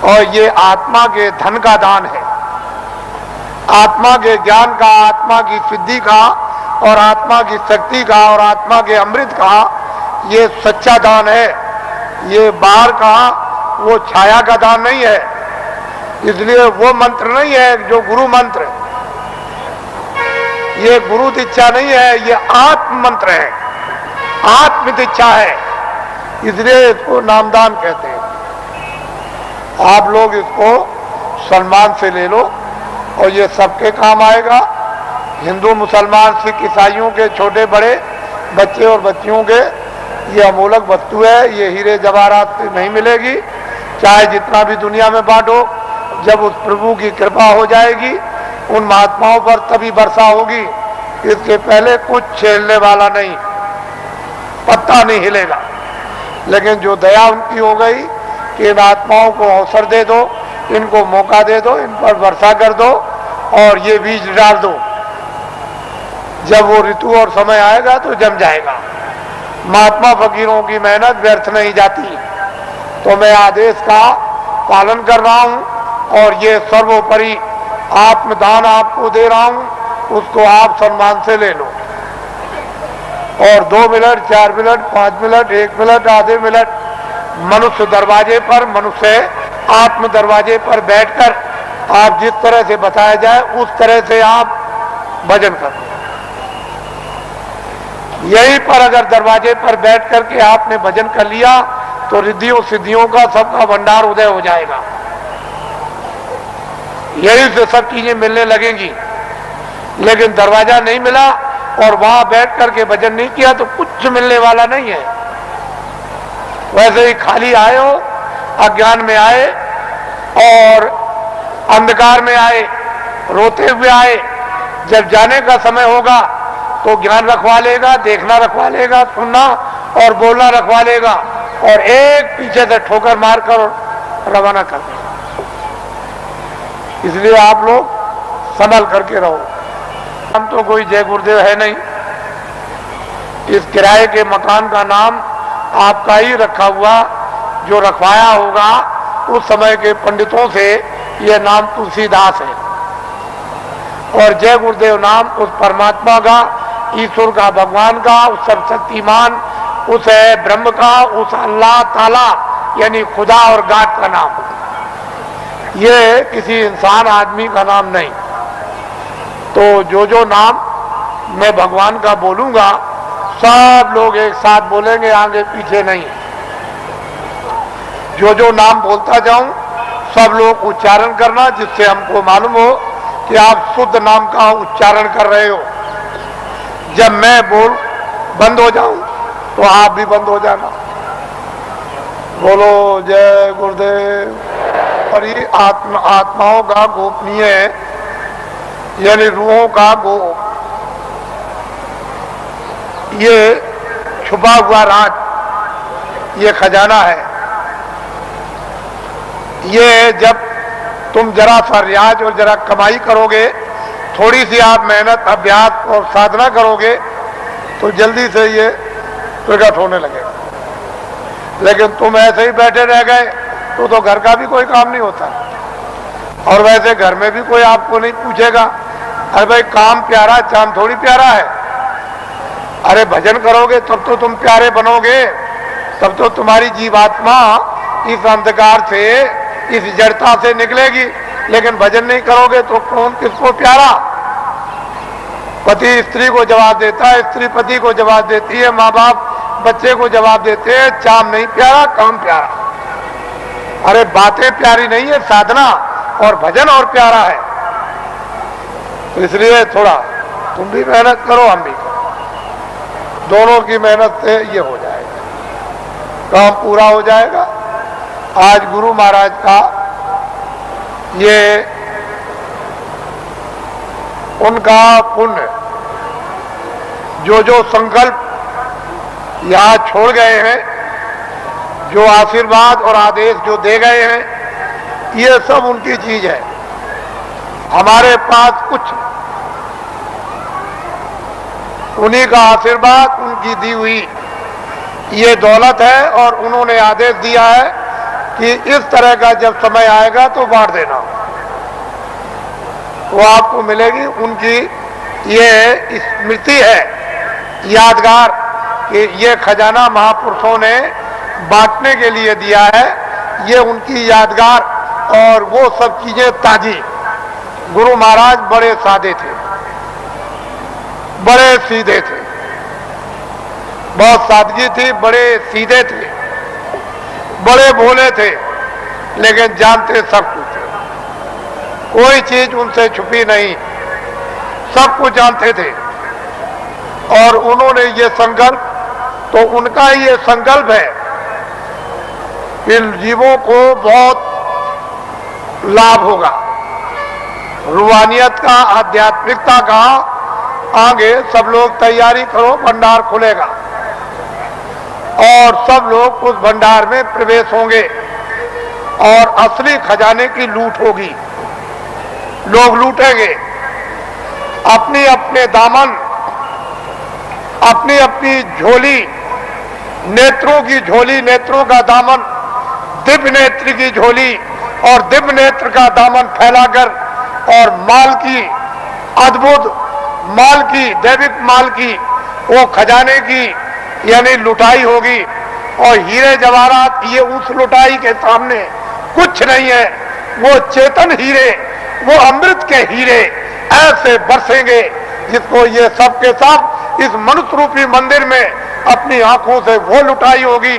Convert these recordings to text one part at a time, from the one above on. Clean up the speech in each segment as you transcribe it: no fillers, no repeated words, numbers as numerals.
और ये आत्मा के धन का दान है, आत्मा के ज्ञान का, आत्मा की सिद्धि का और आत्मा की शक्ति का और आत्मा के अमृत का ये सच्चा दान है। ये बाहर का वो छाया का दान नहीं है। इसलिए वो मंत्र नहीं है जो गुरु मंत्र, ये गुरु दीक्षा नहीं है, ये आत्म मंत्र है, आत्म दीक्षा है। इसलिए इसको नामदान कहते हैं। आप लोग इसको सम्मान से ले लो और ये सबके काम आएगा। हिंदू, मुसलमान, सिख, ईसाइयों के, छोटे बड़े, बच्चे और बच्चियों के ये अमूलक वस्तु है। ये हीरे जवाहरात से नहीं मिलेगी, चाहे जितना भी दुनिया में बांटो। जब उस प्रभु की कृपा हो जाएगी उन महात्माओं पर तभी वर्षा होगी। इसके पहले कुछ छेड़ने वाला नहीं, पत्ता नहीं हिलेगा। लेकिन जो दया उनकी हो गई कि इन आत्माओं को अवसर दे दो, इनको मौका दे दो, इन पर वर्षा कर दो और ये बीज डाल दो। जब वो ऋतु और समय आएगा तो जम जाएगा। महात्मा फकीरों की मेहनत व्यर्थ नहीं जाती। तो मैं आदेश का पालन कर रहा हूं और ये सर्वोपरि आत्मदान आपको दे रहा हूं, उसको आप सम्मान से ले लो। और 2 मिनट, 4 मिनट, 5 मिनट, 1 मिनट, आधे मिनट मनुष्य दरवाजे पर, मनुष्य आत्म दरवाजे पर बैठकर आप जिस तरह से बताया जाए उस तरह से आप भजन करो। यहीं पर अगर दरवाजे पर बैठ करके आपने भजन कर लिया तो रिद्धियों सिद्धियों का सबका भंडार उदय हो जाएगा। यहीं से सब चीजें मिलने लगेंगी। लेकिन दरवाजा नहीं मिला और वहां बैठ करके भजन नहीं किया तो कुछ मिलने वाला नहीं है। वैसे ही खाली आए हो, अज्ञान में आए और अंधकार में आए, रोते हुए आए। जब जाने का समय होगा तो ज्ञान रखवा लेगा, देखना रखवा लेगा, सुनना और बोलना रखवा लेगा और एक पीछे से ठोकर मारकर रवाना कर देगा। इसलिए आप लोग संभल करके रहो। हम तो कोई जय गुरुदेव है नहीं। इस किराए के मकान का नाम आपका ही रखा हुआ, जो रखवाया होगा उस समय के पंडितों से, यह नाम तुलसीदास है। और जय गुरुदेव नाम उस परमात्मा का, ईश्वर का, भगवान का, उस सर्वशक्तिमान, उस ब्रह्म का, उस अल्लाह ताला यानी खुदा और गाड का नाम। ये किसी इंसान आदमी का नाम नहीं। तो जो नाम मैं भगवान का बोलूंगा सब लोग एक साथ बोलेंगे, आगे पीछे नहीं। जो नाम बोलता जाऊं सब लोग उच्चारण करना, जिससे हमको मालूम हो कि आप शुद्ध नाम का उच्चारण कर रहे हो। जब मैं बोल बंद हो जाऊं तो आप भी बंद हो जाना। बोलो जय गुरुदेव। और ये आत्माओं का गोपनीय यानी रूहों का ये छुपा हुआ राज, ये खजाना है। ये जब तुम जरा सा रियाज और जरा कमाई करोगे, थोड़ी सी आप मेहनत, अभ्यास और साधना करोगे तो जल्दी से ये प्रकट होने लगेगा। लेकिन तुम ऐसे ही बैठे रह गए तो घर का भी कोई काम नहीं होता। और वैसे घर में भी कोई आपको नहीं पूछेगा, अरे भाई काम प्यारा, चांद थोड़ी प्यारा है। अरे भजन करोगे तब तो तुम प्यारे बनोगे, तब तो तुम्हारी जीवात्मा इस अंधकार से, इस जड़ता से निकलेगी। लेकिन भजन नहीं करोगे तो कौन किसको प्यारा? पति स्त्री को जवाब देता है, स्त्री पति को जवाब देती है, माँ बाप बच्चे को जवाब देते हैं। चाम नहीं प्यारा, काम प्यारा। अरे बातें प्यारी नहीं है, साधना और भजन और प्यारा है। तो इसलिए थोड़ा तुम भी मेहनत करो, हम भी करो। दोनों की मेहनत से ये हो जाएगा, काम पूरा हो जाएगा। आज गुरु महाराज का ये उनका पुण्य, जो संकल्प यहाँ छोड़ गए हैं, जो आशीर्वाद और आदेश जो दे गए हैं, ये सब उनकी चीज है। हमारे पास कुछ उन्हीं का आशीर्वाद, उनकी दी हुई ये दौलत है और उन्होंने आदेश दिया है कि इस तरह का जब समय आएगा तो बांट देना, वो आपको मिलेगी। उनकी ये स्मृति है, यादगार, कि ये खजाना महापुरुषों ने बांटने के लिए दिया है, ये उनकी यादगार। और वो सब चीजें ताजी। गुरु महाराज बड़े सादे थे, बड़े सीधे थे, बहुत सादगी थी, बड़े सीधे थे, बड़े भोले थे, लेकिन जानते सब कुछ थे, कोई चीज उनसे छुपी नहीं, सब कुछ जानते थे। और उन्होंने ये संकल्प, तो उनका ये संकल्प है कि जीवों को बहुत लाभ होगा, रूहानियत का, आध्यात्मिकता का। आगे सब लोग तैयारी करो, भंडार खुलेगा और सब लोग उस भंडार में प्रवेश होंगे और असली खजाने की लूट होगी। लोग लूटेंगे अपनी अपने दामन, अपनी अपनी झोली, नेत्रों की झोली, नेत्रों का दामन, दिव्य नेत्र की झोली और दिव्य नेत्र का दामन फैलाकर, और माल की, अद्भुत माल की, दैविक माल की, वो खजाने की यानी लुटाई होगी। और हीरे जवाहरात ये उस लुटाई के सामने कुछ नहीं है। वो चेतन हीरे, वो अमृत के हीरे ऐसे बरसेंगे जिसको ये सब के सब इस मनुष्य रूपी मंदिर में अपनी आंखों से वो लुटाई होगी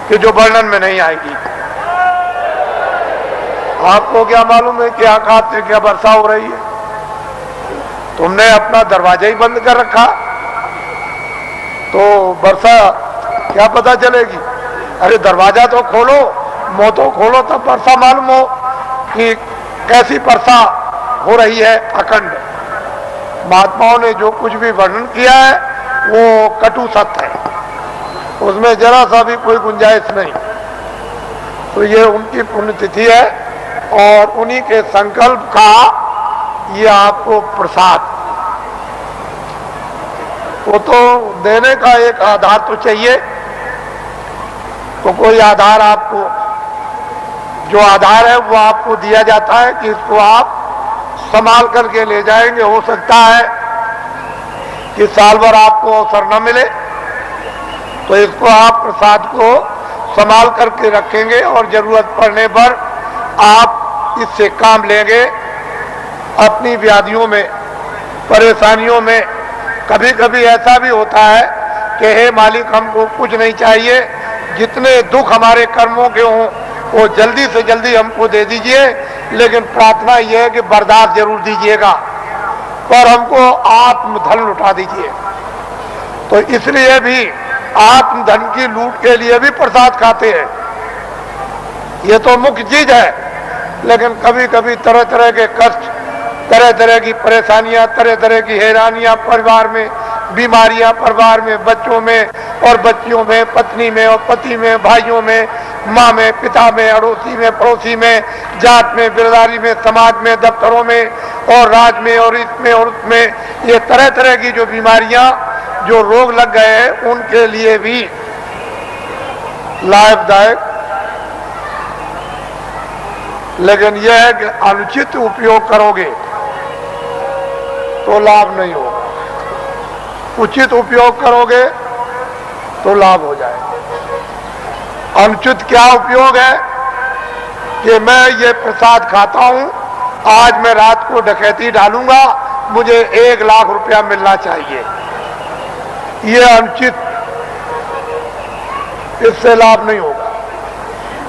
कि जो वर्णन में नहीं आएगी। आपको क्या मालूम है कि आकाश से क्या वर्षा हो रही है? तुमने अपना दरवाजा ही बंद कर रखा, तो वर्षा क्या पता चलेगी? अरे दरवाजा तो खोलो, मुंह तो खोलो, तब वर्षा मालूम हो कि कैसी वर्षा हो रही है अखंड। महात्माओं ने जो कुछ भी वर्णन किया है वो कटु सत्य है, उसमें जरा सा भी कोई गुंजाइश नहीं। तो ये उनकी पुण्यतिथि है और उन्हीं के संकल्प का ये आपको प्रसाद। वो तो देने का एक आधार तो चाहिए, तो कोई आधार आपको, जो आधार है वो आपको दिया जाता है कि इसको आप संभाल करके ले जाएंगे। हो सकता है कि साल भर आपको अवसर न मिले, तो इसको आप प्रसाद को संभाल करके रखेंगे और जरूरत पड़ने पर आप इससे काम लेंगे। अपनी व्याधियों में, परेशानियों में कभी कभी ऐसा भी होता है कि हे मालिक, हमको कुछ नहीं चाहिए, जितने दुख हमारे कर्मों के हों वो जल्दी से जल्दी हमको दे दीजिए, लेकिन प्रार्थना यह है कि बर्दाश्त जरूर दीजिएगा, पर हमको आत्मधन लुटा दीजिए। तो इसलिए भी आत्मधन की लूट के लिए भी प्रसाद खाते हैं, ये तो मुख्य चीज है। लेकिन कभी कभी तरह तरह के कष्ट, तरह तरह की परेशानियां, तरह तरह की हैरानियां परिवार में, बीमारियां परिवार में, बच्चों में और बच्चियों में, पत्नी में और पति में, भाइयों में, माँ में, पिता में, अड़ोसी में, पड़ोसी में, जात में, बिरदारी में, समाज में, दफ्तरों में और राज में और इसमें और उसमें, ये तरह तरह की जो बीमारियां, जो रोग लग गए हैं, उनके लिए भी लाभदायक। लेकिन यह है कि अनुचित उपयोग करोगे तो लाभ नहीं होगा, उचित उपयोग करोगे तो लाभ हो जाएगा। अनुचित क्या उपयोग है कि मैं ये प्रसाद खाता हूं, आज मैं रात को डकैती डालूंगा, मुझे 1 लाख रुपया मिलना चाहिए, ये अनुचित, इससे लाभ नहीं होगा।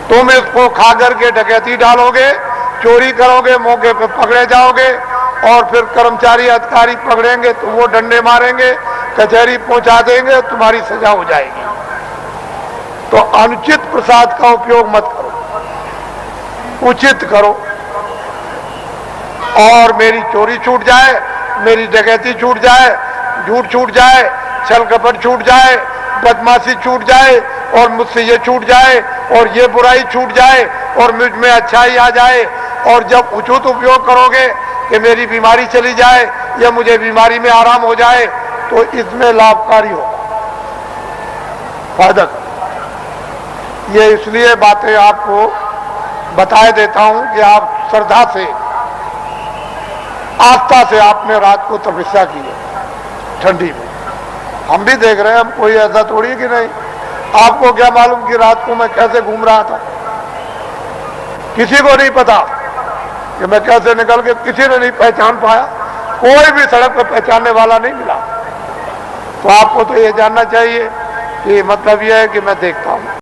तुम इसको खा करके डकैती डालोगे, चोरी करोगे, मौके पर पकड़े जाओगे और फिर कर्मचारी अधिकारी पकड़ेंगे तो वो डंडे मारेंगे, कचहरी पहुंचा देंगे, तुम्हारी सजा हो जाएगी। तो अनुचित प्रसाद का उपयोग मत करो, उचित करो। और मेरी चोरी छूट जाए, मेरी डकैती छूट जाए, झूठ छूट जाए, छल कपट छूट जाए, बदमाशी छूट जाए और मुझसे ये छूट जाए और ये बुराई छूट जाए और मुझ में अच्छाई आ जाए। और जब उचित उपयोग करोगे कि मेरी बीमारी चली जाए या मुझे बीमारी में आराम हो जाए, तो इसमें लाभकारी होगा, फायदा। ये इसलिए बातें आपको बताए देता हूं कि आप श्रद्धा से, आस्था से आपने रात को तपस्या की है ठंडी में। हम भी देख रहे हैं, हम कोई ऐसा थोड़ी है कि नहीं। आपको क्या मालूम कि रात को मैं कैसे घूम रहा था? किसी को नहीं पता कि मैं कैसे निकल के, किसी ने नहीं पहचान पाया, कोई भी सड़क पर पहचानने वाला नहीं मिला। तो आपको तो ये जानना चाहिए कि मतलब यह है कि मैं देखता हूं।